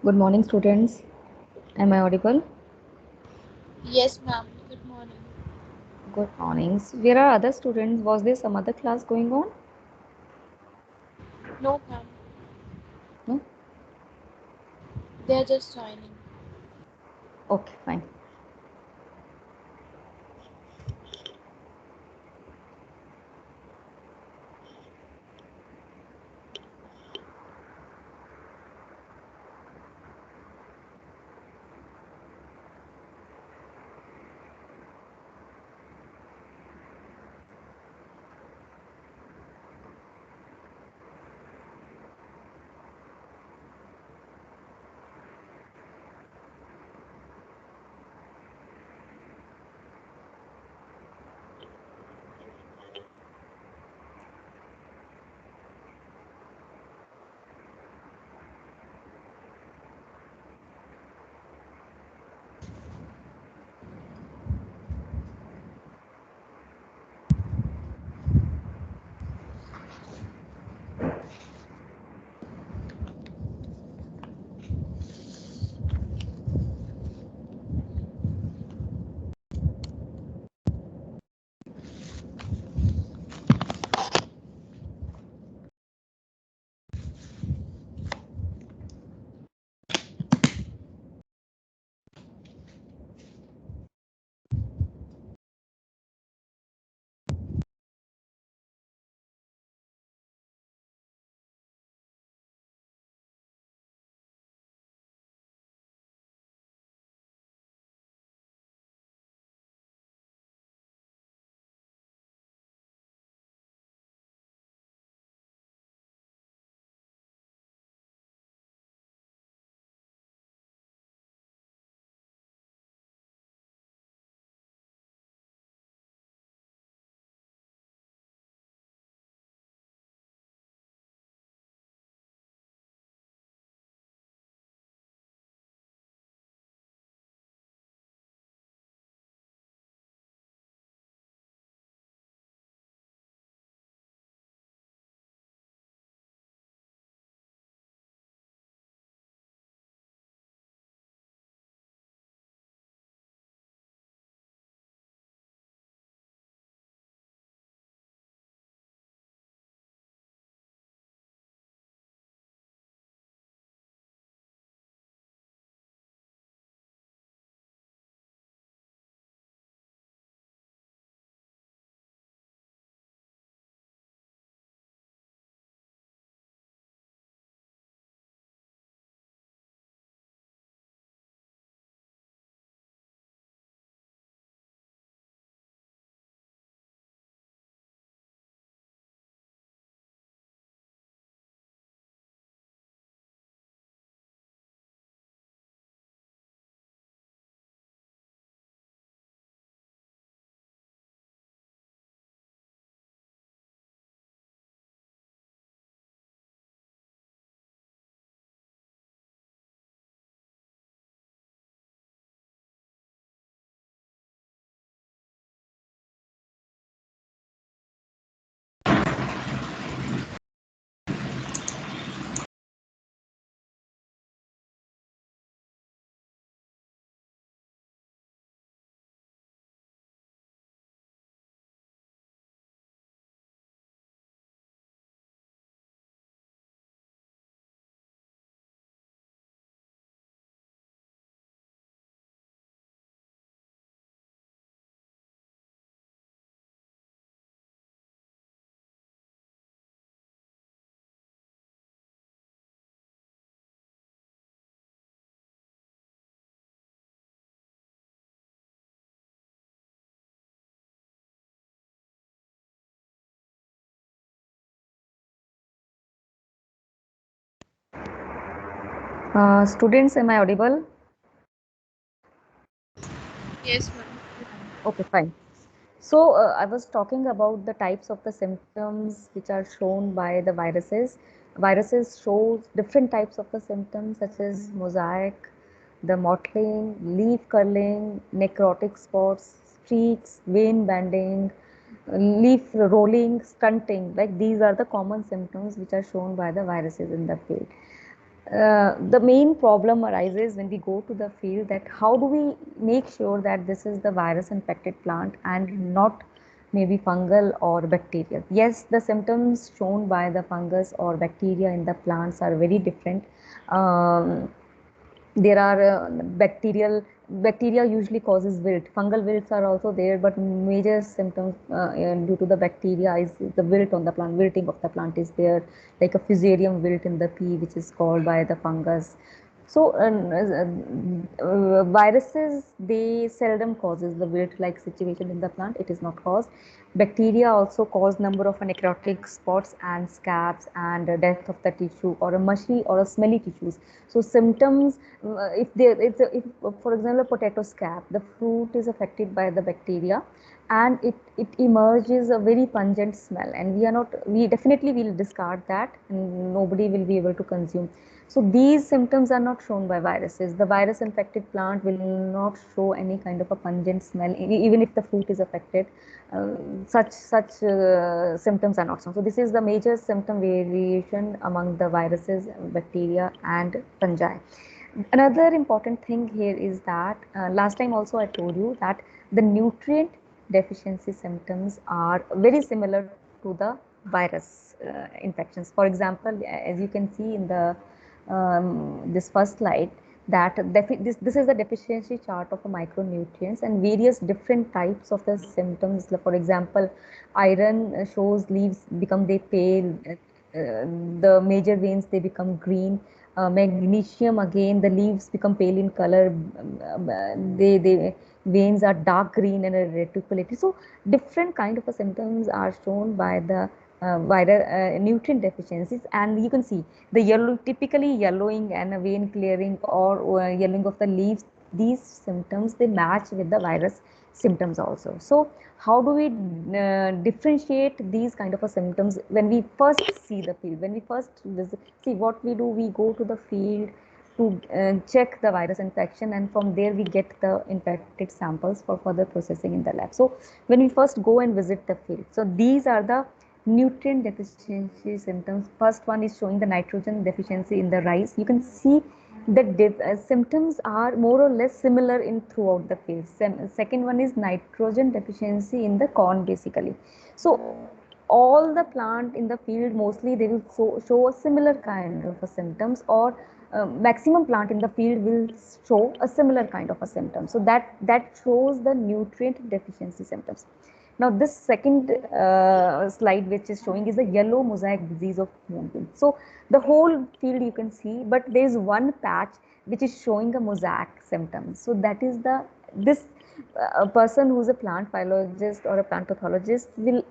Good morning, students. Am I audible? Yes, ma'am. Good morning. Good mornings. Where are other students? Was there some other class going on? No, ma'am. No? They are just joining. Okay, fine. Students, am I audible? Yes, ma'am. Okay, fine. So, I was talking about the types of the symptoms which are shown by the viruses. Viruses show different types of the symptoms such as mosaic, the mottling, leaf curling, necrotic spots, streaks, vein banding, leaf rolling, stunting. Like these are the common symptoms which are shown by the viruses in the field. The main problem arises when we go to the field, that how do we make sure that this is the virus infected plant and not maybe fungal or bacterial. Yes, the symptoms shown by the fungus or bacteria in the plants are very different. Um, there are bacteria usually causes wilt. Fungal wilts are also there, but major symptoms due to the bacteria is the wilt on the plant. Wilting of the plant is there, like a fusarium wilt in the pea, which is called by the fungus. So viruses, they seldom causes the wilt like situation in the plant. It is not caused. Bacteria also cause number of necrotic spots and scabs and death of the tissue or a mushy or a smelly tissues. So symptoms, if there it's a, if for example a potato scab, the fruit is affected by the bacteria, and it emerges a very pungent smell, and we definitely will discard that, and nobody will be able to consume. So these symptoms are not shown by viruses. The virus infected plant will not show any kind of a pungent smell, even if the fruit is affected. Such symptoms are not shown. So this is the major symptom variation among the viruses, bacteria, and fungi. Another important thing here is that last time also I told you that the nutrient deficiency symptoms are very similar to the virus infections. For example, as you can see in the this first slide, that this is the deficiency chart of micronutrients and various different types of the symptoms. For example, iron shows leaves become they pale, the major veins they become green. Magnesium, again the leaves become pale in color, they veins are dark green and a reticulity. So different kind of symptoms are shown by the viral nutrient deficiencies, and you can see the yellow, typically yellowing and a vein clearing or yellowing of the leaves. These symptoms they match with the virus symptoms also. So how do we differentiate these kind of a symptoms when we first see the field? When we first visit, see what we do, we go to the field to check the virus infection, and from there we get the infected samples for further processing in the lab. So when we first go and visit the field, so these are the nutrient deficiency symptoms. First one is showing the nitrogen deficiency in the rice. You can see the symptoms are more or less similar in throughout the field. Second one is nitrogen deficiency in the corn basically. So all the plant in the field mostly they will show a similar kind of a symptoms, or maximum plant in the field will show a similar kind of a symptom. So that shows the nutrient deficiency symptoms. Now this second slide which is showing is the yellow mosaic disease of moonbeam. So the whole field you can see, but there is one patch which is showing a mosaic symptoms. So that is the this a person who's a plant biologist or a plant pathologist will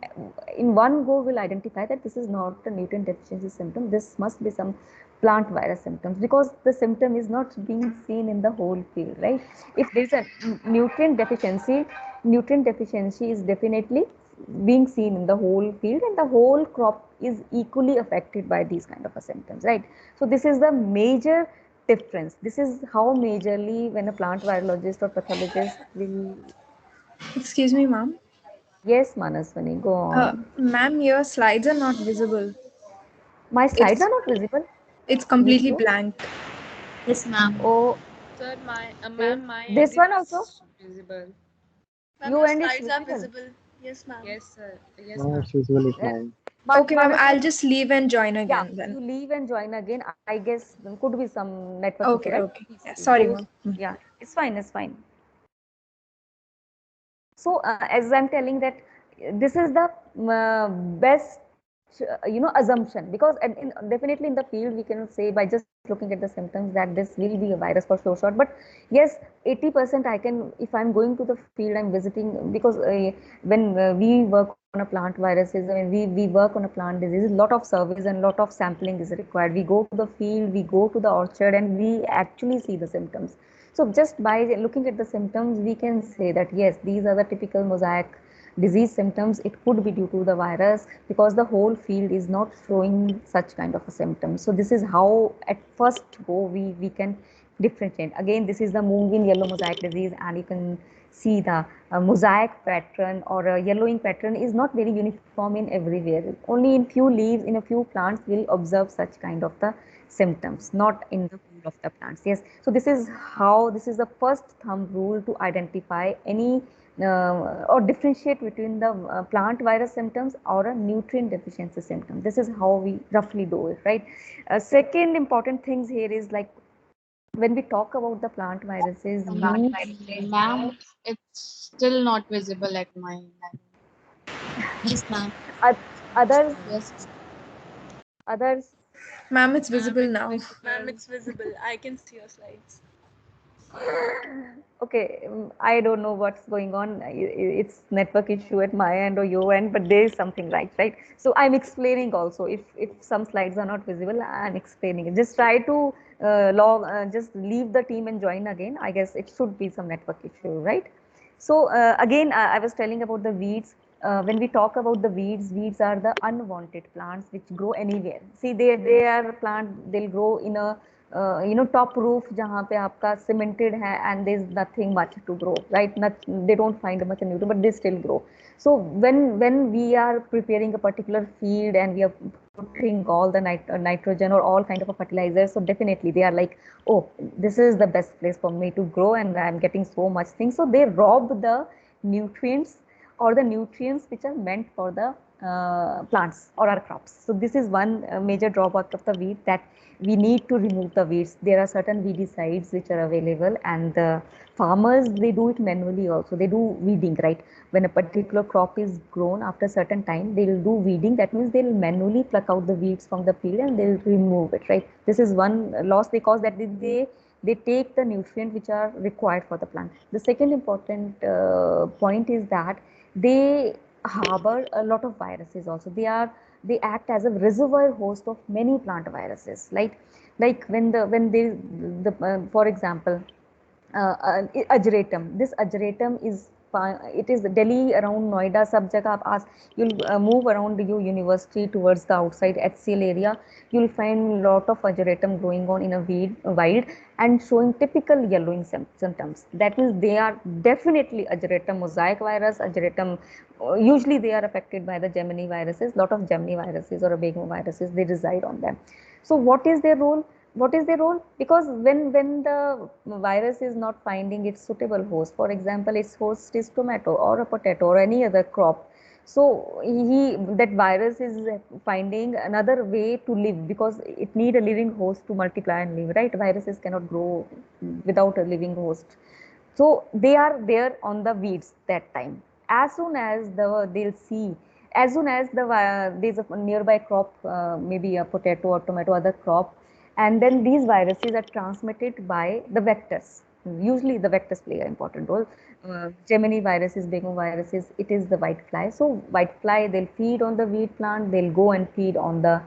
in one go will identify that this is not a nutrient deficiency symptom, this must be some plant virus symptoms, because the symptom is not being seen in the whole field, right? If there is a nutrient deficiency is definitely being seen in the whole field, and the whole crop is equally affected by these kind of symptoms, right? So this is the major difference. This is how majorly when a plant virologist or pathologist will. Excuse me, ma'am. Yes, Manaswani, go on. Ma'am, your slides are not visible. My slides It's are not visible. it's Me completely too. blank. Yes, ma'am. Oh, Sir, okay. ma'am, my end This one also. is visible. Ma'am, You your and it's slides are visible. visible. Yes, ma'am. Yes, sir. Yes, No, ma'am. it's visible is Uh, mine. Okay, ma'am. I'll Manaswani, just leave and join yeah, again then. you leave and join again. I guess there could be some network issue, Okay, right? okay. Please, Yeah, please. sorry, So ma'am. yeah, it's fine. It's fine. So as I'm telling that this is the best assumption, because definitely in the field we cannot say by just looking at the symptoms that this will be a virus for sure short. But yes, 80% I can, if I'm going to the field, I'm visiting, because when we work on a plant viruses, I mean, we work on a plant disease, lot of surveys and lot of sampling is required. We go to the field, we go to the orchard, and we actually see the symptoms. So just by looking at the symptoms, we can say that yes, these are the typical mosaic disease symptoms. It could be due to the virus, because the whole field is not showing such kind of a symptom. So this is how at first go we can differentiate. Again, this is the moonbeam yellow mosaic disease, and you can see the mosaic pattern or a yellowing pattern is not very uniform in everywhere. Only in few leaves, in a few plants, we'll observe such kind of the symptoms, not in the whole of the plants. Yes, so this is how, this is the first thumb rule to identify any or differentiate between the plant virus symptoms or a nutrient deficiency symptom. This is how we roughly do it, right? Second important things here is like when we talk about the plant viruses, Ma'am, it's still not visible at my end. Yes, ma'am. others, Yes. others. Ma'am, it's visible now. Ma'am, it's visible. I can see your slides. Okay, I don't know what's going on. It's network issue at my end or your end, but there is something right? So I'm explaining also. If some slides are not visible, I'm explaining it. Just try to just leave the team and join again. I guess it should be some network issue, right? So again, I was telling about the weeds. When we talk about the weeds, weeds are the unwanted plants which grow anywhere. See, they are plant. They'll grow in a top roof जहाँ पे आपका cemented है and there is nothing much to grow, right? Not, they don't find much nutrient, but they still grow. So when we are preparing a particular feed and we are putting all the nitrogen or all kind of a fertilizer, so definitely they are like, oh, this is the best place for me to grow and I'm getting so much things. So they rob the nutrients or the nutrients which are meant for the plants or our crops. So this is one major drawback of the weed, that we need to remove the weeds. There are certain weedicides which are available, and the farmers, they do it manually also. They do weeding, right? When a particular crop is grown, after a certain time, they will do weeding. That means they'll manually pluck out the weeds from the field and they'll remove it, right? This is one loss, because that they take the nutrient which are required for the plant. The second important point is that they harbor a lot of viruses also. They act as a reservoir host of many plant viruses, like when the for example, ageratum. This ageratum is, it is Delhi, around Noida, sab jagah aap ask, you'll move around your university towards the outside HCL area, you'll find lot of ageratum growing on in a wild and showing typical yellowing symptoms. That means they are definitely ageratum mosaic virus, ageratum. Usually they are affected by the Gemini viruses. Lot of Gemini viruses or Abego viruses, they reside on them. So what is their role? Because when the virus is not finding its suitable host, for example, its host is tomato or a potato or any other crop, so that virus is finding another way to live, because it need a living host to multiply and live, right? Viruses cannot grow without a living host. So they are there on the weeds that time. As soon as they'll see, as soon as there's a nearby crop, maybe a potato or tomato, other crop, and then these viruses are transmitted by the vectors. Usually the vectors play an important role. Gemini viruses, Bingo viruses, it is the whitefly. So whitefly, they'll feed on the wheat plant, they'll go and feed on the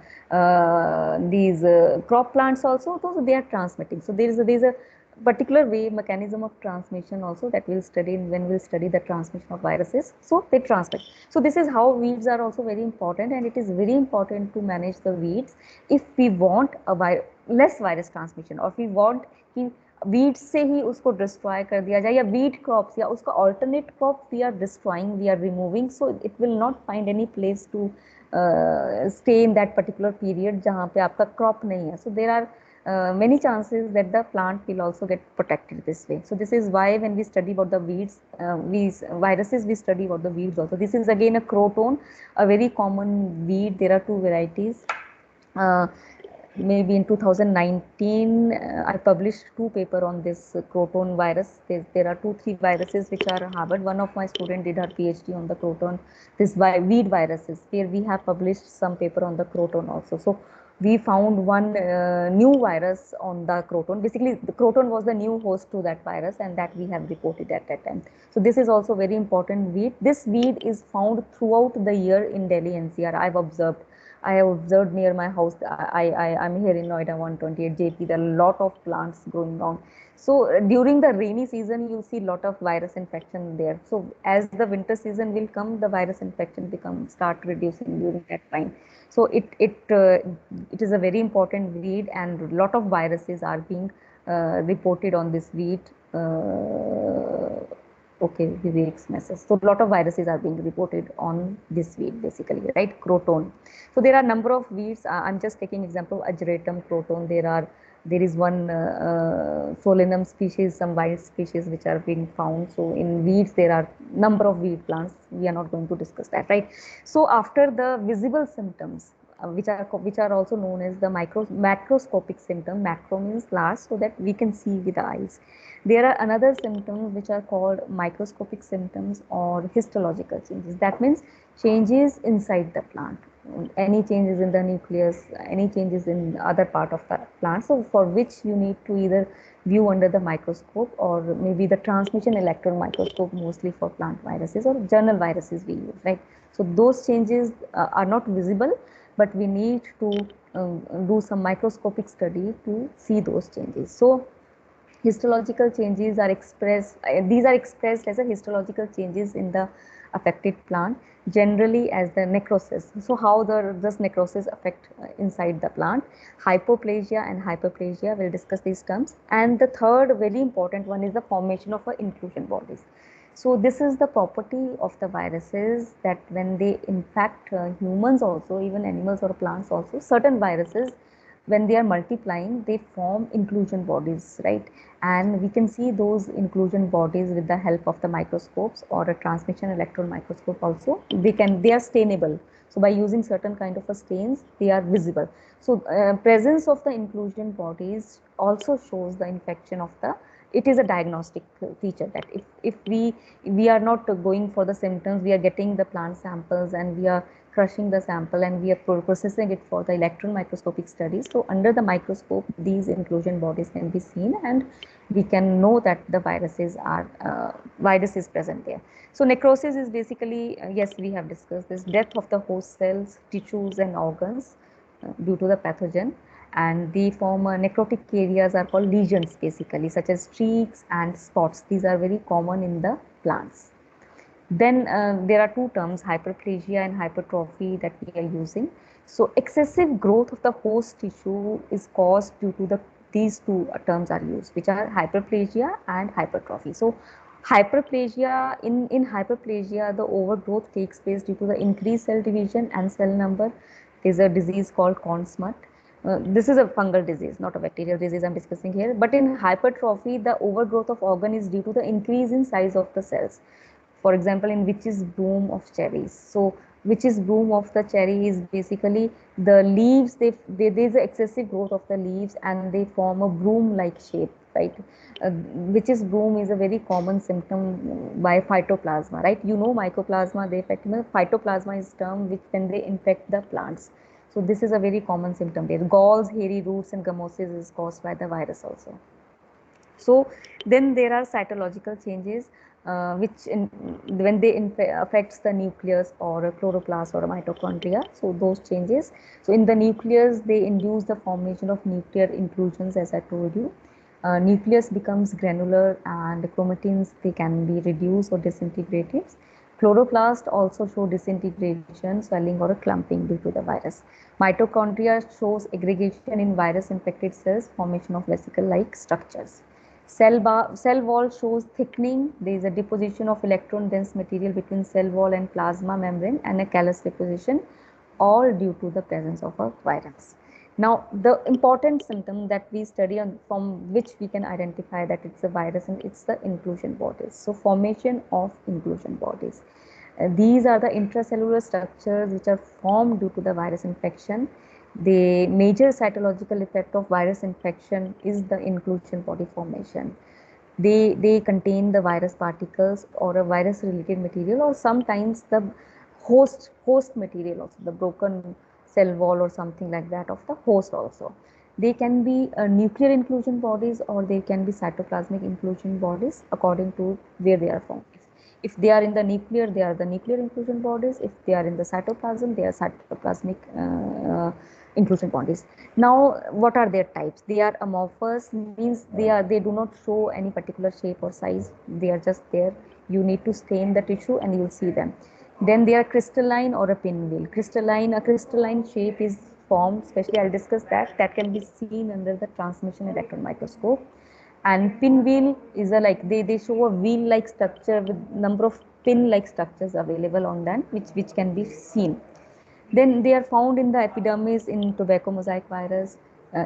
these crop plants also. So they are transmitting. So there's a particular way, mechanism of transmission also, that we'll study when we'll study the transmission of viruses. So they transmit. So this is how weeds are also very important, and it is very important to manage the weeds if we want a less virus transmission, or if we want कि weeds से ही उसको destroy कर दिया जाए, या wheat crops या उसका alternate crop we are destroying, we are removing, so it will not find any place to stay in that particular period जहाँ पे आपका crop नहीं है. So there are many chances that the plant will also get protected this way. So this is why when we study about the weeds, viruses, we study about the weeds also. This is again a croton, a very common weed. There are two varieties. Maybe in 2019, I published 2 papers on this croton virus. There are 2-3 viruses which are harbored. One of my students did her PhD on the croton, this weed viruses, where we have published some paper on the croton also. So we found one new virus on the croton. Basically, the croton was the new host to that virus, and that we have reported at that time. So this is also very important weed. This weed is found throughout the year in Delhi NCR. I have observed near my house. I'm here in Noida 128 JP. There are a lot of plants growing on. So during the rainy season, you see a lot of virus infection there. So as the winter season will come, the virus infection start reducing during that time. So it is a very important weed, and a lot of viruses are being reported on this weed. Okay, Vivek's message. So a lot of viruses are being reported on this weed basically, right? Croton. So there are number of weeds. I'm just taking example Ageratum croton. There is one Solanum species, some wild species which are being found. So in weeds there are number of weed plants. We are not going to discuss that, right? So after the visible symptoms, which are also known as the macroscopic symptom. Macro means large, so that we can see with the eyes. There are another symptoms which are called microscopic symptoms or histological changes. That means changes inside the plant, any changes in the nucleus, any changes in other part of the plant. So for which you need to either view under the microscope or maybe the transmission electron microscope, mostly for plant viruses or journal viruses we use, right? So those changes are not visible, but we need to do some microscopic study to see those changes. So histological changes are expressed, these are expressed as a histological changes in the affected plant, generally as the necrosis. So how does necrosis affect inside the plant? Hypoplasia and hyperplasia, we'll discuss these terms. And the third very important one is the formation of inclusion bodies. So this is the property of the viruses, that when they infect humans also, even animals or plants also, certain viruses, when they are multiplying, they form inclusion bodies, right? And we can see those inclusion bodies with the help of the microscopes or a transmission electron microscope also. They are stainable. So by using certain kind of stains, they are visible. So presence of the inclusion bodies also shows the infection of the, it is a diagnostic feature, that if we are not going for the symptoms, we are getting the plant samples and we are crushing the sample and we are processing it for the electron microscopic studies. So under the microscope, these inclusion bodies can be seen and we can know that the virus is present there. So necrosis is basically, yes, we have discussed this, death of the host cells, tissues and organs due to the pathogen. And the form necrotic areas are called lesions basically, such as streaks and spots. These are very common in the plants. Then there are two terms, hyperplasia and hypertrophy, that we are using. So excessive growth of the host tissue is caused due to these two terms are used, which are hyperplasia and hypertrophy. So hyperplasia, in hyperplasia, the overgrowth takes place due to the increased cell division and cell number. There is a disease called Korn-Smut. This is a fungal disease, not a bacterial disease I'm discussing here. But in hypertrophy, the overgrowth of organ is due to the increase in size of the cells. For example, in witch's broom of cherries. So witch's broom of the cherry is basically the leaves, there's an excessive growth of the leaves and they form a broom like shape, right? Witch's broom is a very common symptom by phytoplasma, right? You know, mycoplasma, they affect, phytoplasma is term which when they infect the plants. So this is a very common symptom there. Galls, hairy roots and gummosis is caused by the virus also. So then there are cytological changes when they affects the nucleus or a chloroplast or a mitochondria. So those changes. So in the nucleus, they induce the formation of nuclear inclusions, as I told you. Nucleus becomes granular and chromatins, they can be reduced or disintegrated. Chloroplast also show disintegration, swelling or a clumping due to the virus. Mitochondria shows aggregation in virus infected cells, formation of vesicle-like structures. Cell wall shows thickening. There is a deposition of electron dense material between cell wall and plasma membrane and a callus deposition, all due to the presence of a virus. Now, the important symptom that we study from which we can identify that it's a virus, and it's the inclusion bodies. So formation of inclusion bodies. These are the intracellular structures which are formed due to the virus infection. The major cytological effect of virus infection is the inclusion body formation. They contain the virus particles or a virus related material, or sometimes the host material also, the broken cell wall or something like that of the host also. They can be nuclear inclusion bodies or they can be cytoplasmic inclusion bodies according to where they are formed. If they are in the nuclear, they are the nuclear inclusion bodies. If they are in the cytoplasm, they are cytoplasmic inclusion bodies. Now, what are their types? They are amorphous, means they do not show any particular shape or size. They are just there. You need to stain the tissue and you will see them. Then they are crystalline or a pinwheel. A crystalline shape is formed, especially I'll discuss that can be seen under the transmission electron microscope. And pinwheel is a like they show a wheel-like structure with number of pin-like structures available on them, which can be seen. Then they are found in the epidermis in tobacco mosaic virus,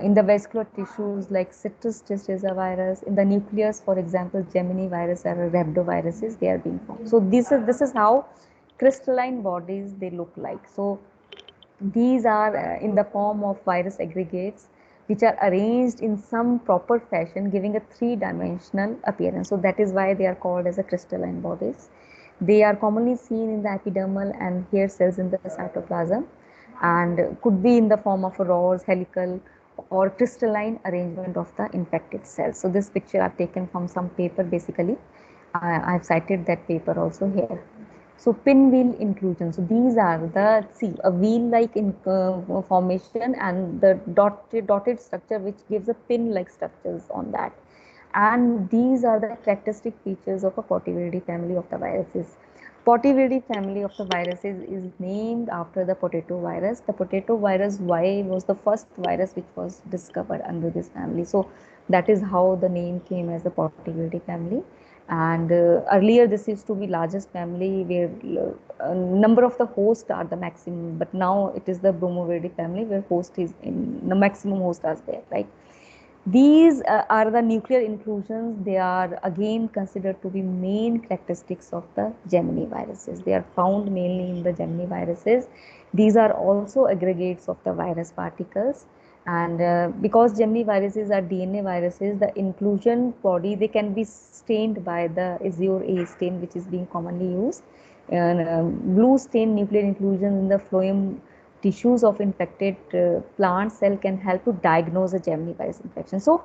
in the vascular tissues like citrus testacea virus, in the nucleus, for example, Gemini virus or rhabdoviruses, they are being found. So this is how crystalline bodies they look like. So these are in the form of virus aggregates which are arranged in some proper fashion, giving a three-dimensional appearance. So that is why they are called as a crystalline bodies. They are commonly seen in the epidermal and hair cells in the cytoplasm, and could be in the form of a rose, helical, or crystalline arrangement of the infected cells. So this picture I've taken from some paper basically. I've cited that paper also here. So pinwheel inclusion. So these are the, see, a wheel-like formation and the dotted structure which gives a pin-like structures on that. And these are the characteristic features of a Potiviridae family of the viruses. Potiviridae family of the viruses is named after the potato virus. The potato virus Y was the first virus which was discovered under this family. So that is how the name came as the Potiviridae family. And earlier this used to be largest family where number of the hosts are the maximum, but now it is the Bromoviridae family where host is in the maximum host are there, right? These are the nuclear inclusions. They are again considered to be main characteristics of the Gemini viruses. They are found mainly in the Gemini viruses. These are also aggregates of the virus particles. And because Gemini viruses are DNA viruses, the inclusion body, they can be stained by the azure A stain, which is being commonly used. And blue stain nuclear inclusions in the phloem tissues of infected plant cell can help to diagnose a Gemini virus infection. So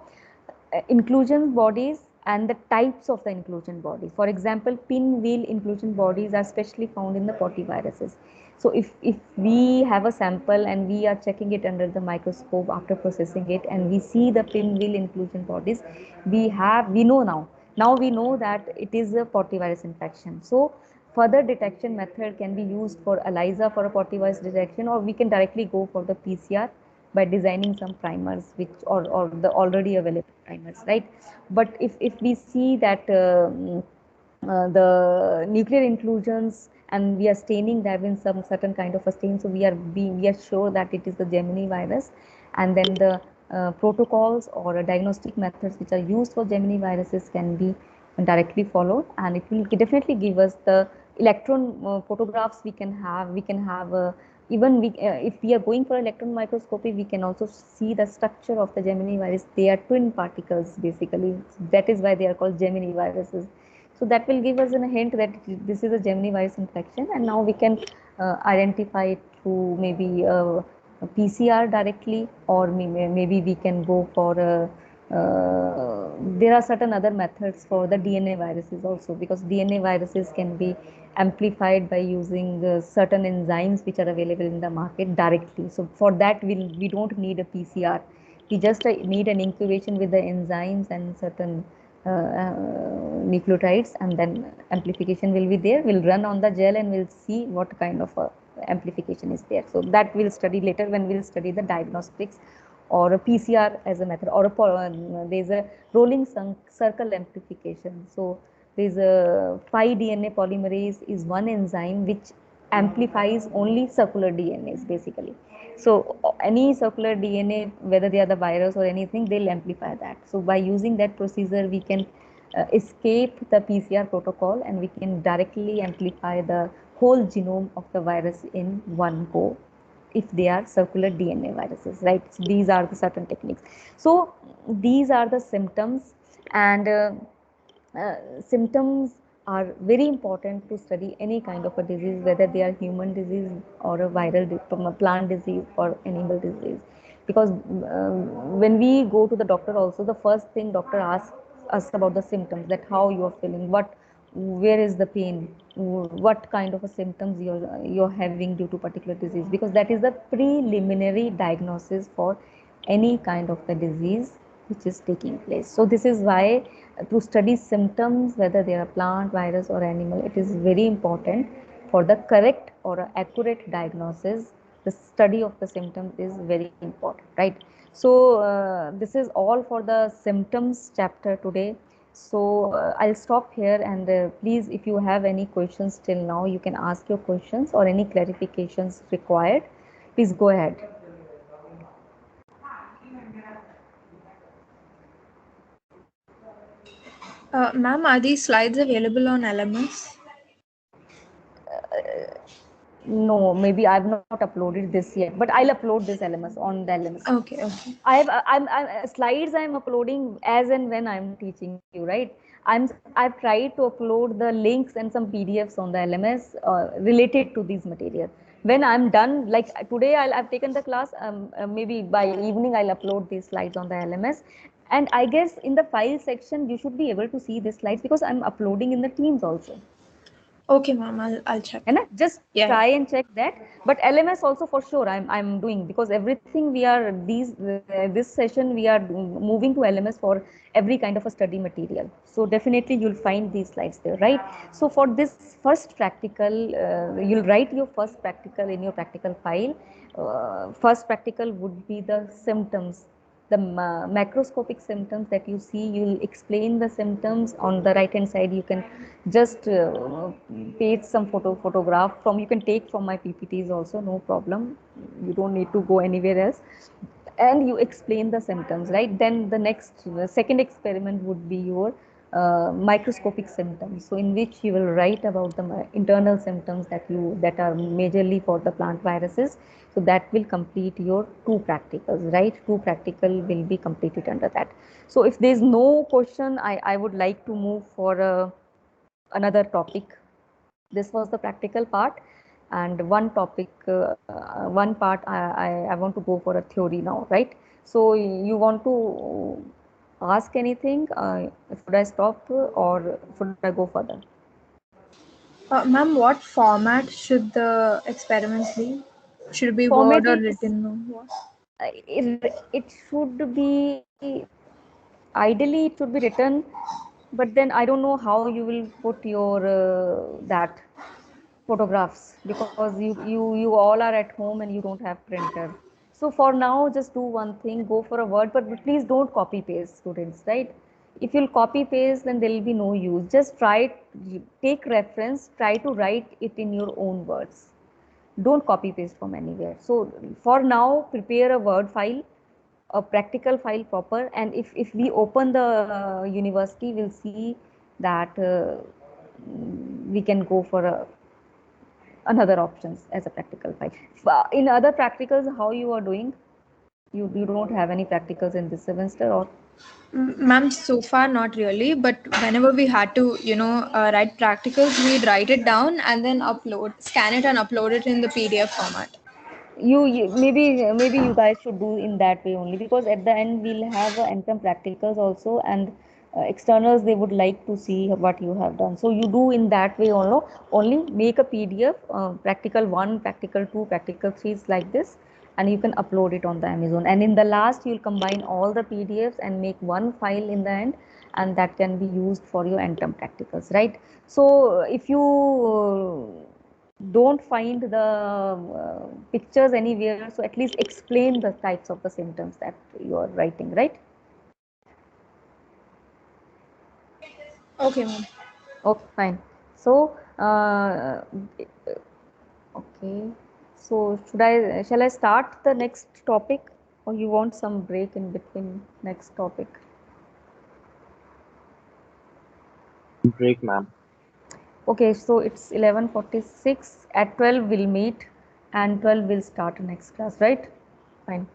inclusion bodies and the types of the inclusion bodies. For example, pinwheel inclusion bodies are specially found in the potiviruses. So if we have a sample and we are checking it under the microscope after processing it and we see the pinwheel inclusion bodies, we know now we know that it is a potivirus infection. So further detection method can be used for ELISA for a potivirus detection, or we can directly go for the PCR by designing some primers which or the already available primers, right? But if we see that the nuclear inclusions and we are staining them in some certain kind of a stain, so we are sure that it is the Gemini virus. And then the protocols or diagnostic methods which are used for Gemini viruses can be directly followed, and it will definitely give us the electron photographs we can have even if we are going for electron microscopy, we can also see the structure of the Gemini virus. They are twin particles basically. That is why they are called Gemini viruses. So that will give us a hint that this is a Gemini virus infection, and now we can identify it through maybe a PCR directly, or maybe we can go for a there are certain other methods for the DNA viruses also, because DNA viruses can be amplified by using certain enzymes which are available in the market directly. So for that we don't need a PCR. We just need an incubation with the enzymes and certain nucleotides, and then amplification will be there. We'll run on the gel and we'll see what kind of amplification is there. So that we'll study later when we'll study the diagnostics or a PCR as a method, or there's a rolling circle amplification. So there's a pi DNA polymerase is one enzyme which amplifies only circular DNAs basically. So any circular DNA, whether they are the virus or anything, they'll amplify that. So by using that procedure, we can escape the PCR protocol and we can directly amplify the whole genome of the virus in one go if they are circular DNA viruses, right? So these are the certain techniques. So these are the symptoms, and symptoms are very important to study any kind of a disease, whether they are human disease or a from a plant disease or animal disease. Because when we go to the doctor also, the first thing doctor asks us about the symptoms, that how you are feeling, where is the pain, what kind of a symptoms you're having due to particular disease, because that is the preliminary diagnosis for any kind of the disease which is taking place. So this is why to study symptoms, whether they are plant, virus or animal, it is very important for the correct or accurate diagnosis. The study of the symptoms is very important, right? So this is all for the symptoms chapter today. So I'll stop here, and please, if you have any questions till now, you can ask your questions or any clarifications required. Please go ahead. Ma'am, are these slides available on LMS? No, maybe I've not uploaded this yet, but I'll upload this LMS on the LMS. Okay, okay. I'm slides I'm uploading as and when I'm teaching you, right? I've tried to upload the links and some PDFs on the LMS related to these material. When I'm done, like today, I've taken the class. Maybe by evening I'll upload these slides on the LMS. And I guess in the file section you should be able to see these slides because I'm uploading in the Teams also. Okay, ma'am, I'll check. And just Yeah. try and check that. But LMS also for sure I'm doing, because everything we are this session we are moving to LMS for every kind of a study material. So definitely you'll find these slides there, right? So for this first practical, you'll write your first practical in your practical file. First practical would be the symptoms, the macroscopic symptoms that you see. You'll explain the symptoms. On the right hand side you can just paste some photograph from, you can take from my PPTs also, no problem. You don't need to go anywhere else, and you explain the symptoms, right? Then the second experiment would be your microscopic symptoms, so in which you will write about the internal symptoms that are majorly for the plant viruses. So that will complete your two practicals, right? Two practical will be completed under that. So if there is no question, I would like to move for another topic. This was the practical part, and one topic, one part I want to go for a theory now, right? So you want to ask anything? Should I stop or should I go further? Ma'am, what format should the experiments be? Should it be Format Word or is, written? Or what? it should be, ideally it should be written, but then I don't know how you will put your that photographs, because you all are at home and you don't have printer. So for now, just do one thing, go for a Word, but please don't copy paste, students, right? If you'll copy paste, then there will be no use. Just try, take reference, try to write it in your own words. Don't copy paste from anywhere. So for now, prepare a Word file, a practical file proper, and if we open the university, we'll see that we can go for another options as a practical file. In other practicals, how you are doing? You don't have any practicals in this semester, or? Ma'am, so far not really, but whenever we had to, write practicals, we'd write it down and then scan it and upload it in the PDF format. Maybe you guys should do in that way only, because at the end we'll have NCAM practicals also, and externals, they would like to see what you have done. So you do in that way only make a PDF, practical 1, practical 2, practical 3 is like this, and you can upload it on the Amazon, and in the last you'll combine all the PDFs and make one file in the end, and that can be used for your NCAM practicals, right? So if you don't find the pictures anywhere, so at least explain the types of the symptoms that you are writing, right? Okay, ma'am. Okay, fine. So okay, so shall I start the next topic, or you want some break in between next topic? Break, ma'am. Okay, so it's 11:46. At 12 we'll meet, and 12 we'll start next class, right? Fine.